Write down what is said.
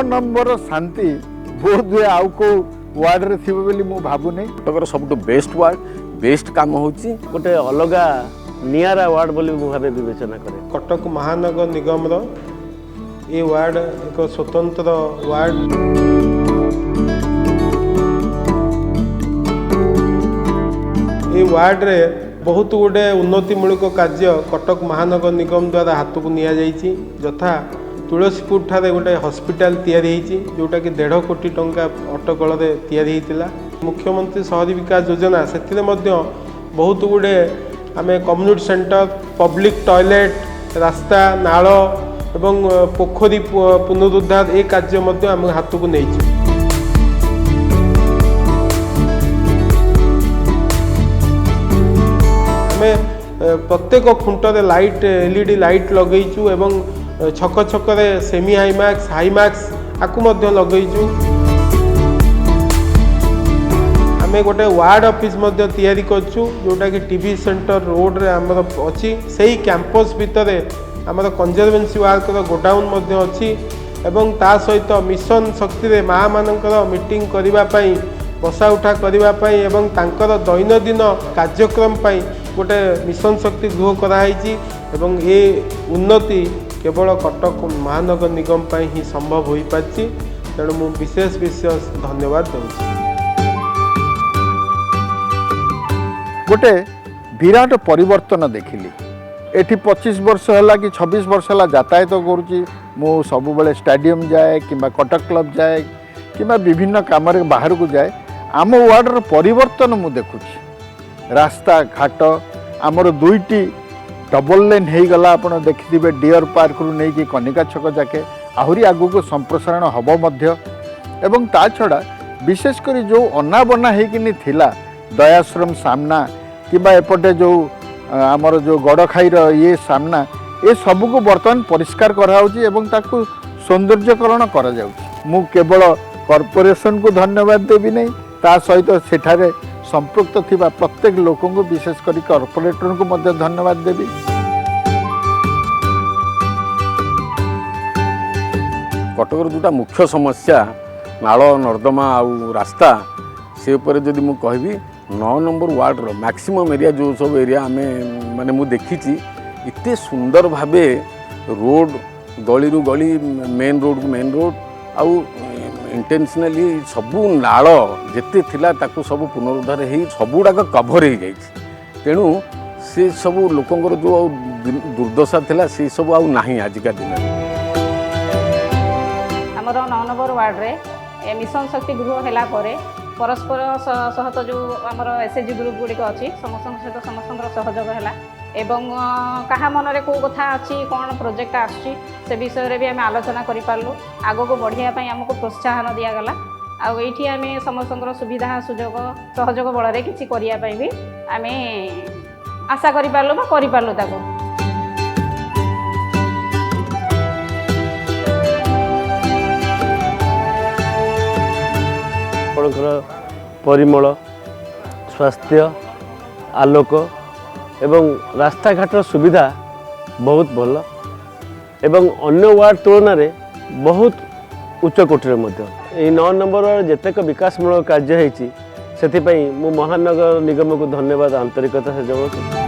Number शांति बहुत हुए आउ को वार्ड रे थिबो बोली मु भाबुनी। कटकर सबटु बेस्ट वार्ड बेस्ट काम होची गोटे अलगा नियारा वार्ड बोली मु भाबे विवेचना करे। कटक महानगर निगम रो ये वार्ड एक स्वतंत्र वार्ड। ये वार्ड रे बहुत गुडे उन्नतिमूलक कार्य कटक महानगर निगम द्वारा हाथ को निया जाइछि। यथा तुलसीपुर ठारे गोटे हॉस्पिटल तैयारी होइछि जोटा कि 1.5 कोटी टंका अटकल रे तैयारी होइतिला। मुख्यमंत्री शहरी विकास योजना से बहुत गुडे आमे कम्युनिटी सेंटर पब्लिक टॉयलेट रास्ता नाल एवं पोखरी पुनरुद्धार ए कार्य मध्य आम हाथ को नहीं। प्रत्येक खुंटे लाइट एलईडी लाइट लगेचु एवं छक छकरे सेमी हाईमैक्स आकु मध्य लगेचु। आमे गोटे वार्ड ऑफिस मध्य तैयारी करछु जोटा कि टीवी सेंटर रोड रे हमर अछि। सेही कैंपस भितरे हमर कंजर्वेंसी वर्क रो गोडाउन मध्य अछि एवं ता सहित मिशन शक्ति रे मां मानकर मीटिंग करिबा पई बसा उठा करिबा पई एवं तांकर दैनंदिन कार्यक्रम पई गोटे मिशन शक्ति गृह कराई एवं ये उन्नति केवल कटक महानगर निगम पर ही संभव हो पार्ची। तेणु मु विशेष विशेष धन्यवाद दूँ। गोटे विराट परिवर्तन देखिली एठी 25 वर्ष है कि 26 वर्ष है यातायात करुँची। मु सब बेले स्टेडियम जाए कि कटक क्लब जाए कि विभिन्न काम बाहर को जाए आम वार्डर परिवर्तन मु देखुची। रास्ता घाट आमर 2टी डबल लेन हो गला। आप देखिए डियर पार्क रु नहीं कि कनिका छक जाके आहरी आगु को संप्रसारण हम एवं ता छड़ा विशेषकर जो अनाबना होकिनी थिला दयाश्रम सामना कि एपटे जो आमर जो गड़खाईर ये सामना ये सब को बर्तमान परिष्कार कराऊँगी एवं ताकू सौंदर्यकरण करा जाउछि। मु केवल कॉर्पोरेशन को धन्यवाद देवी नहीं ता सहित सेठारे संपृक्त थिबा प्रत्येक लोक को विशेषकर कॉर्पोरेटर को मध्य धन्यवाद देवी। कटकर जोटा मुख्य समस्या नाल नर्दमा आउ रास्ता से उपरे जदि मु कहबी 9 नंबर वार्ड रो मैक्सिमम एरिया जो सब एरिया आमे माने मु देखिची इतने सुंदर भाबे रोड गली रु गली मेन रोड को मेन रोड आउ इंटेंशनली सबू नाल जेते थिला ताकू सब पुनरुद्धार हो सबुड़ाक कभर हो जाए। तेणु से सब लोकंर जो दुर्दशा थिला से सब आउ नाही आजिका दिन। आमर 9 नंबर वार्ड रे मिशन शक्ति गृह हैला परे परस्पर सहत जो आमर एसएचजी ग्रुप गुड़िक अच्छी समस्त सहित समस्त सहयोग है एवं कहा मनरे को कथा अच्छी कौन प्रोजेक्ट आसुची से विषय भी आम आलोचना करूँ। आग को बढ़ियापी आमको प्रोत्साहन दिगला आईटी आम समस्त सुविधा सुजोग सहयोग बल कि करने भी आम आशा करूँ ताको। परिमल स्वास्थ्य आलोक एवं रास्ता घाटर सुविधा बहुत भल एवं अन्य वार्ड तुलन में बहुत उच्च कोटर मध्य 9 नंबर जेतेक विकासमूलक कार्य होती से मु महानगर निगम को धन्यवाद आंतरिकता से जनाऊँ।